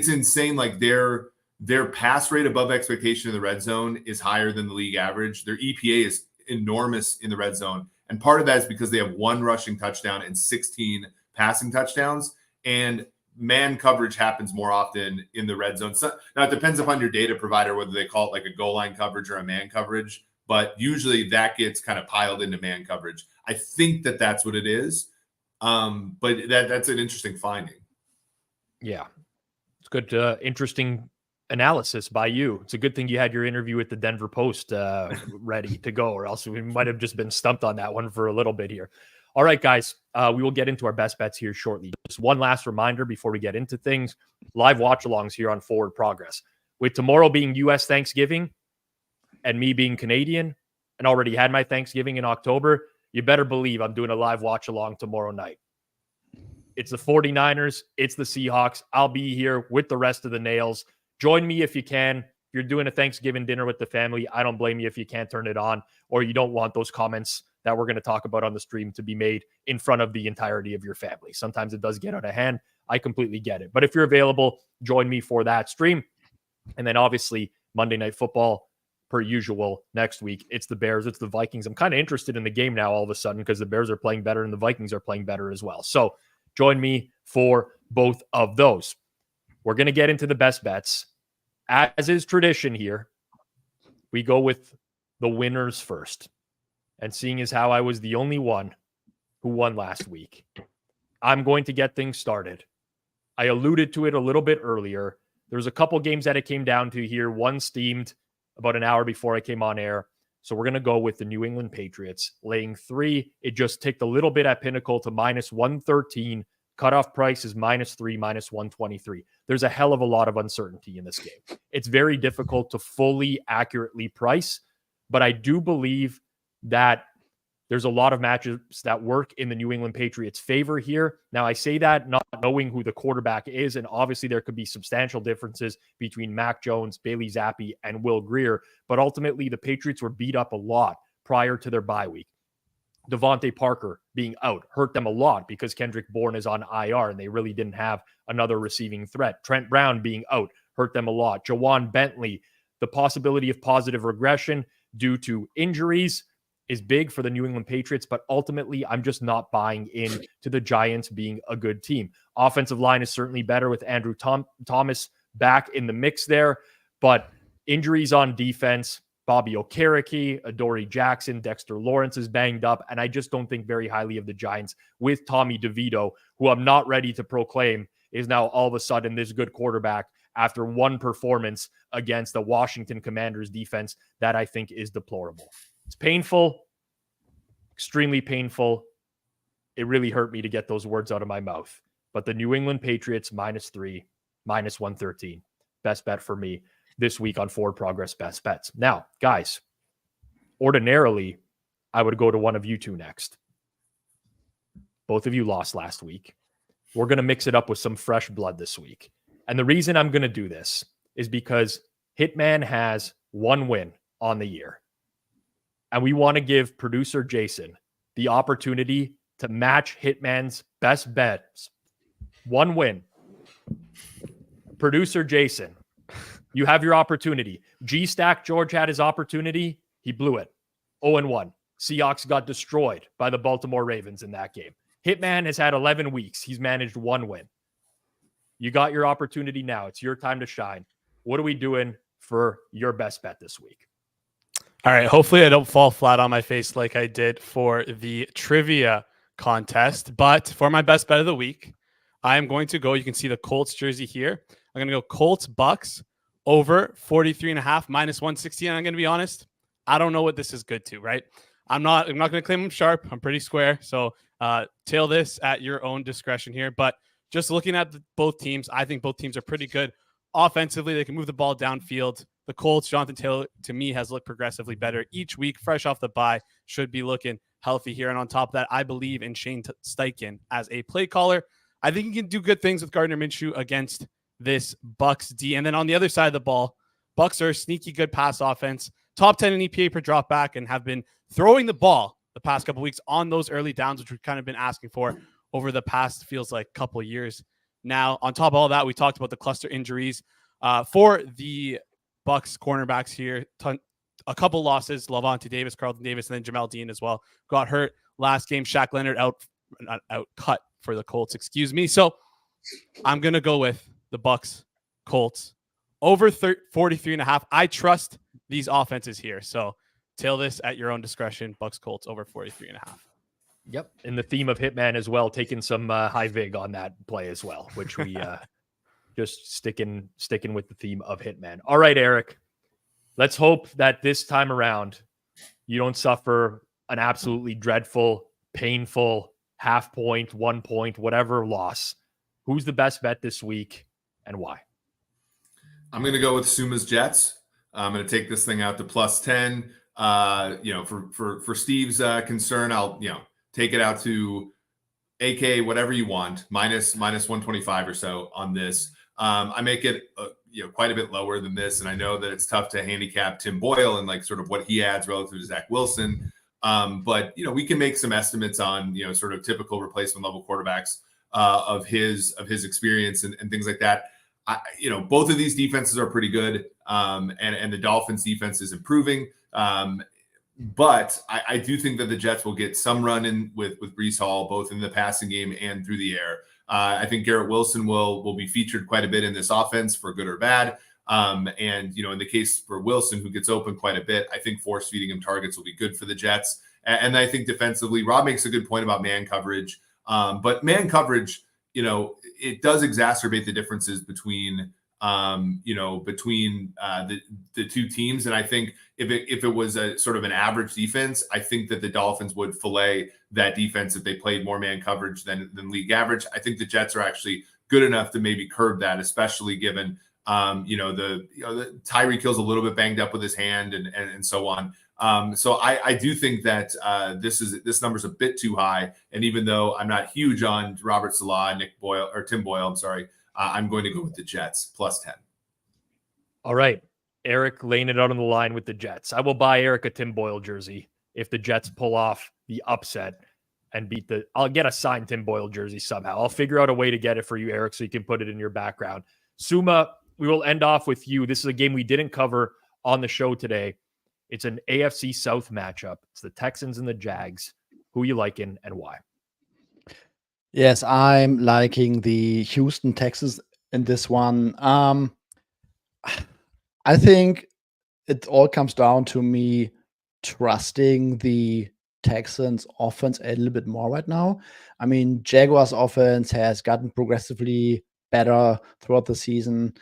insane. Like their pass rate above expectation in the red zone is higher than the league average. Their EPA is enormous in the red zone. And part of that is because they have 1 rushing touchdown and 16 passing touchdowns. And man coverage happens more often in the red zone. So, now, it depends upon your data provider, whether they call it like a goal line coverage or a man coverage. But usually that gets kind of piled into man coverage. I think that's what it is. But that's an interesting finding. Yeah. It's good. Interesting analysis by you. It's a good thing you had your interview with the Denver Post ready to go, or else we might have just been stumped on that one for a little bit here. All right, guys, we will get into our best bets here shortly. Just one last reminder before we get into things. Live watch-alongs here on Forward Progress. With tomorrow being U.S. Thanksgiving and me being Canadian and already had my Thanksgiving in October, you better believe I'm doing a live watch-along tomorrow night. It's the 49ers. It's the Seahawks. I'll be here with the rest of the Nails. Join me if you can. If you're doing a Thanksgiving dinner with the family, I don't blame you if you can't turn it on, or you don't want those comments that we're going to talk about on the stream to be made in front of the entirety of your family. Sometimes it does get out of hand. I completely get it. But if you're available, join me for that stream. And then obviously Monday Night Football, per usual, next week. It's the Bears. It's the Vikings. I'm kind of interested in the game now all of a sudden because the Bears are playing better and the Vikings are playing better as well. So join me for both of those. We're going to get into the best bets. As is tradition here, we go with the winners first. And seeing as how I was the only one who won last week, I'm going to get things started. I alluded to it a little bit earlier. There's a couple games that it came down to here. One steamed about an hour before I came on air. So we're going to go with the New England Patriots laying 3. It just ticked a little bit at Pinnacle to -113. Cutoff price is -3, -123. There's a hell of a lot of uncertainty in this game. It's very difficult to fully accurately price, but I do believe that there's a lot of matchups that work in the New England Patriots' favor here. Now, I say that not knowing who the quarterback is, and obviously there could be substantial differences between Mac Jones, Bailey Zappi, and Will Grier, but ultimately the Patriots were beat up a lot prior to their bye week. Devontae Parker being out hurt them a lot because Kendrick Bourne is on IR and they really didn't have another receiving threat. Trent Brown being out hurt them a lot. Jawan Bentley, the possibility of positive regression due to injuries is big for the New England Patriots, but ultimately I'm just not buying in to the Giants being a good team. Offensive line is certainly better with Andrew Thomas back in the mix there, but injuries on defense, Bobby Okereke, Adoree Jackson, Dexter Lawrence is banged up, and I just don't think very highly of the Giants with Tommy DeVito, who I'm not ready to proclaim is now all of a sudden this good quarterback after one performance against the Washington Commanders defense that I think is deplorable. It's painful, extremely painful. It really hurt me to get those words out of my mouth. But the New England Patriots -3, -113. Best bet for me this week on Forward Progress Best Bets. Now, guys, ordinarily, I would go to one of you two next. Both of you lost last week. We're going to mix it up with some fresh blood this week. And the reason I'm going to do this is because Hitman has one win on the year. And we want to give producer Jason the opportunity to match Hitman's best bets. One win. Producer Jason, you have your opportunity. G-Stack George had his opportunity. He blew it. 0-1. Seahawks got destroyed by the Baltimore Ravens in that game. Hitman has had 11 weeks. He's managed one win. You got your opportunity now. It's your time to shine. What are we doing for your best bet this week? All right. Hopefully I don't fall flat on my face like I did for the trivia contest. But for my best bet of the week, I am going to go. You can see the Colts jersey here. I'm going to go Colts Bucks over 43.5 -160. And I'm going to be honest, I don't know what this is good to, right? I'm not going to claim I'm sharp. I'm pretty square. So tail this at your own discretion here. But just looking at both teams, I think both teams are pretty good. Offensively, they can move the ball downfield. The Colts, Jonathan Taylor, to me, has looked progressively better each week. Fresh off the bye, should be looking healthy here. And on top of that, I believe in Shane Steichen as a play caller. I think he can do good things with Gardner Minshew against this Bucks D. And then on the other side of the ball, Bucks are a sneaky good pass offense, top 10 in EPA per drop back, and have been throwing the ball the past couple of weeks on those early downs, which we've kind of been asking for over the past, feels like, couple of years. Now, on top of all that, we talked about the cluster injuries for the Bucks cornerbacks here. A couple losses, Lavonte Davis, Carlton Davis, and then Jamel Dean as well. Got hurt last game. Shaq Leonard cut for the Colts, excuse me. So I'm going to go with the Bucks Colts over 43.5. I trust these offenses here. So tail this at your own discretion. Bucks Colts over 43.5. Yep. And the theme of Hitman as well, taking some high vig on that play as well, which we just sticking with the theme of Hitman. All right, Eric, let's hope that this time around you don't suffer an absolutely dreadful, painful half point, 1 point, whatever loss. Who's the best bet this week and why? I'm going to go with Suma's Jets. I'm going to take this thing out to +10. For Steve's concern, I'll, take it out to AK, whatever you want, minus 125 or so on this. I make it, quite a bit lower than this. And I know that it's tough to handicap Tim Boyle and like sort of what he adds relative to Zach Wilson. But we can make some estimates on, sort of typical replacement level quarterbacks of his experience and things like that. Both of these defenses are pretty good. And the Dolphins defense is improving. But I do think that the Jets will get some run in with Breece Hall, both in the passing game and through the air. I think Garrett Wilson will be featured quite a bit in this offense for good or bad. And, in the case for Wilson, who gets open quite a bit, I think force feeding him targets will be good for the Jets. And I think defensively, Rob makes a good point about man coverage. But man coverage, it does exacerbate the differences between the two teams. And I think if it was a sort of an average defense, I think that the Dolphins would fillet that defense if they played more man coverage than league average. I think the Jets are actually good enough to maybe curb that, especially given, the Tyreek Hill's a little bit banged up with his hand and so on. So I do think that this number's a bit too high. And even though I'm not huge on Robert Salah, Tim Boyle, I'm going to go with the Jets +10. All right. Eric laying it out on the line with the Jets. I will buy Eric a Tim Boyle jersey if the Jets pull off the upset and I'll get a signed Tim Boyle jersey somehow. I'll figure out a way to get it for you, Eric, so you can put it in your background. Suma, we will end off with you. This is a game we didn't cover on the show today. It's an AFC South matchup. It's the Texans and the Jags. Who are you liking and why? Yes, I'm liking the Houston Texans in this one. I think it all comes down to me trusting the Texans offense a little bit more right now. I mean, Jaguars offense has gotten progressively better throughout the season.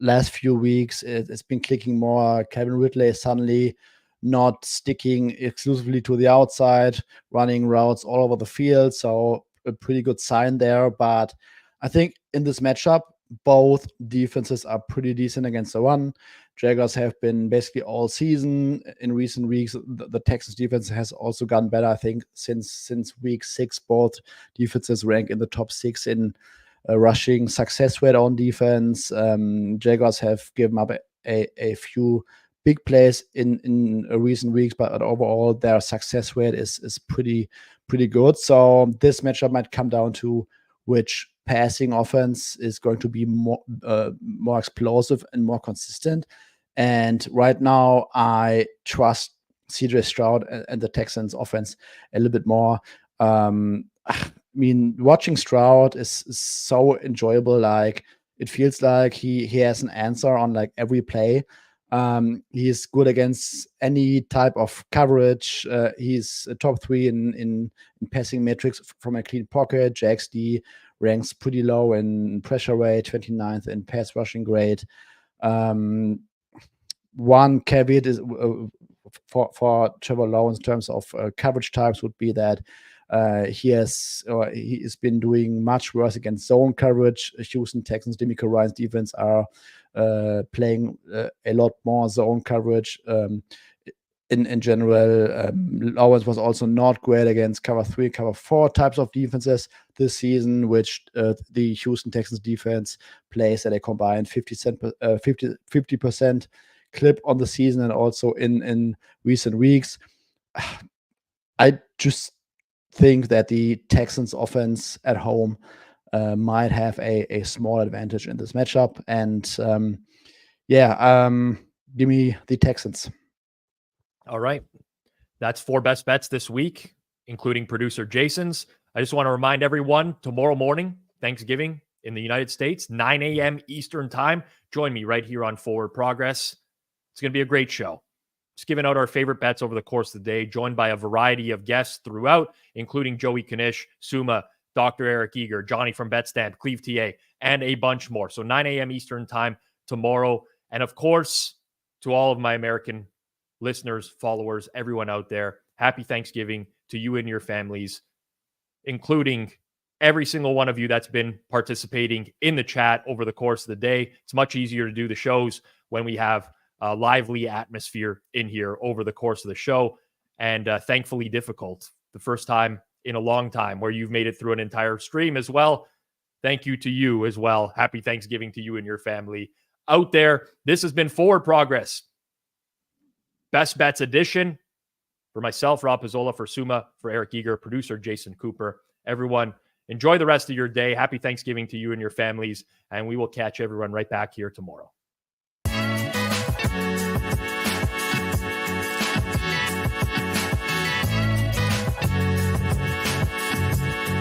Last few weeks, it's been clicking more. Calvin Ridley is suddenly not sticking exclusively to the outside, running routes all over the field. So a pretty good sign there. But I think in this matchup, both defenses are pretty decent against the run. Jaguars have been basically all season in recent weeks. The Texans defense has also gotten better. I think since week 6, both defenses rank in the top 6 in rushing success rate on defense. Jaguars have given up a few big plays in recent weeks, but overall their success rate is pretty good. So this matchup might come down to which passing offense is going to be more explosive and more consistent. And right now, I trust CJ Stroud and the Texans offense a little bit more. I mean, watching Stroud is so enjoyable. Like, it feels like he has an answer on like every play. He's good against any type of coverage. He's a top 3 in passing metrics from a clean pocket. Jags D ranks pretty low in pressure rate, 29th in pass rushing grade. One caveat is for Trevor Lawrence in terms of coverage types would be that he has been doing much worse against zone coverage. Houston Texans, Demico Ryan's defense are playing a lot more zone coverage. In general, Lawrence was also not great against cover 3, cover 4 types of defenses this season, which the Houston Texans defense plays at a combined 50% clip on the season and also in recent weeks. I just think that the Texans offense at home might have a small advantage in this matchup. And give me the Texans. All right. That's 4 best bets this week, including producer Jason's. I just want to remind everyone, tomorrow morning, Thanksgiving in the United States, 9 a.m. Eastern time. Join me right here on Forward Progress. It's going to be a great show. Just giving out our favorite bets over the course of the day, joined by a variety of guests throughout, including Joey Kanish, Suma, Dr. Eric Eager, Johnny from BetStamp, Cleve TA, and a bunch more. So 9 a.m. Eastern time tomorrow. And of course, to all of my American listeners, followers, everyone out there, happy Thanksgiving to you and your families, including every single one of you that's been participating in the chat over the course of the day. It's much easier to do the shows when we have a lively atmosphere in here over the course of the show, and thankfully difficult. The first time in a long time where you've made it through an entire stream as well. Thank you to you as well. Happy Thanksgiving to you and your family out there. This has been Forward Progress, Best Bets edition. For myself, Rob Pizzola, for Suma, for Eric Eager, producer Jason Cooper. Everyone, enjoy the rest of your day. Happy Thanksgiving to you and your families, and we will catch everyone right back here tomorrow.